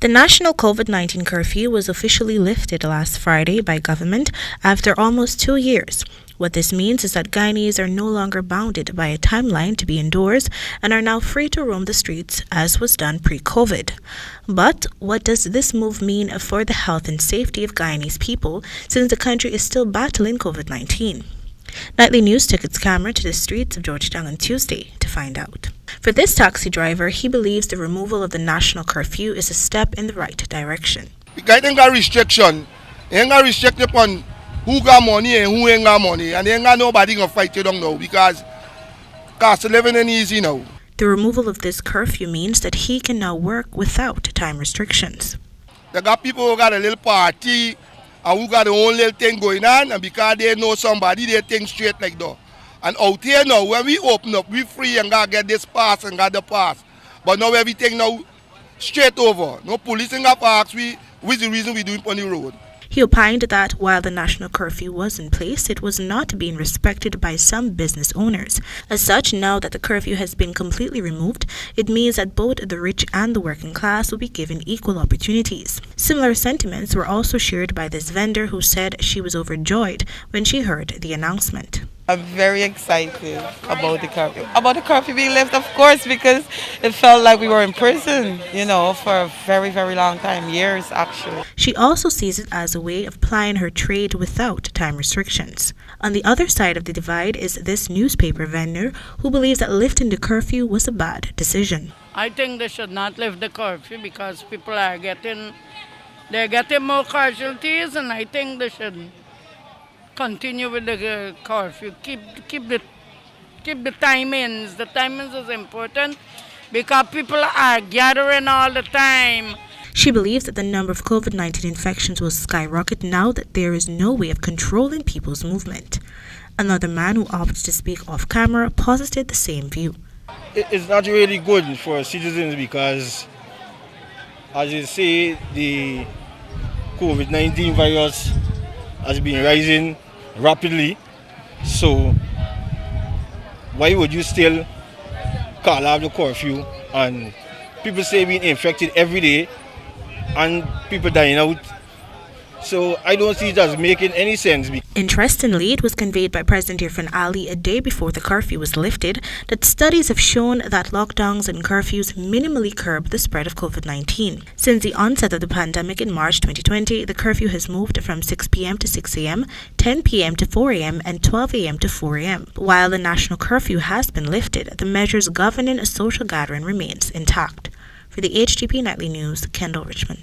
The national COVID-19 curfew was officially lifted last Friday by government after almost 2 years. What this means is that Guyanese are no longer bounded by a timeline to be indoors and are now free to roam the streets as was done pre-COVID. But what does this move mean for the health and safety of Guyanese people since the country is still battling COVID-19? Nightly News took its camera to the streets of Georgetown on Tuesday to find out. For this taxi driver, he believes the removal of the national curfew is a step in the right direction. Because they got restriction, they got restriction upon who got money and who ain't got money, and they ain't got nobody gonna fight you don't know because cost of living ain't easy now. The removal of this curfew means that he can now work without time restrictions. They got people who got a little party and who got their own little thing going on, and because they know somebody, they think straight like that. And out here now, when we open up, we free and gotta get this pass and got the pass. But now everything now straight over. No police ain't got ask we, which is the reason we doing on the road. He opined that while the national curfew was in place, it was not being respected by some business owners. As such, now that the curfew has been completely removed, it means that both the rich and the working class will be given equal opportunities. Similar sentiments were also shared by this vendor who said she was overjoyed when she heard the announcement. I'm very excited about the curfew. About the curfew being lifted, of course, because it felt like we were in prison, for a very, very long time, years actually. She also sees it as a way of plying her trade without time restrictions. On the other side of the divide is this newspaper vendor who believes that lifting the curfew was a bad decision. I think they should not lift the curfew because people are getting more casualties, and I think they should continue with the curfew. Keep the timings. The timings is important because people are gathering all the time. She believes that the number of COVID-19 infections will skyrocket now that there is no way of controlling people's movement. Another man who opted to speak off camera posited the same view. It's not really good for citizens because, as you say, the COVID-19 virus has been rising rapidly. So why would you still call out the curfew? And people say being infected every day and people dying out. So I don't see it as making any sense. Interestingly, it was conveyed by President Irfan Ali a day before the curfew was lifted that studies have shown that lockdowns and curfews minimally curb the spread of COVID-19. Since the onset of the pandemic in March 2020, the curfew has moved from 6 p.m. to 6 a.m., 10 p.m. to 4 a.m., and 12 a.m. to 4 a.m. While the national curfew has been lifted, the measures governing a social gathering remains intact. For the HTP Nightly News, Kendell Richmond.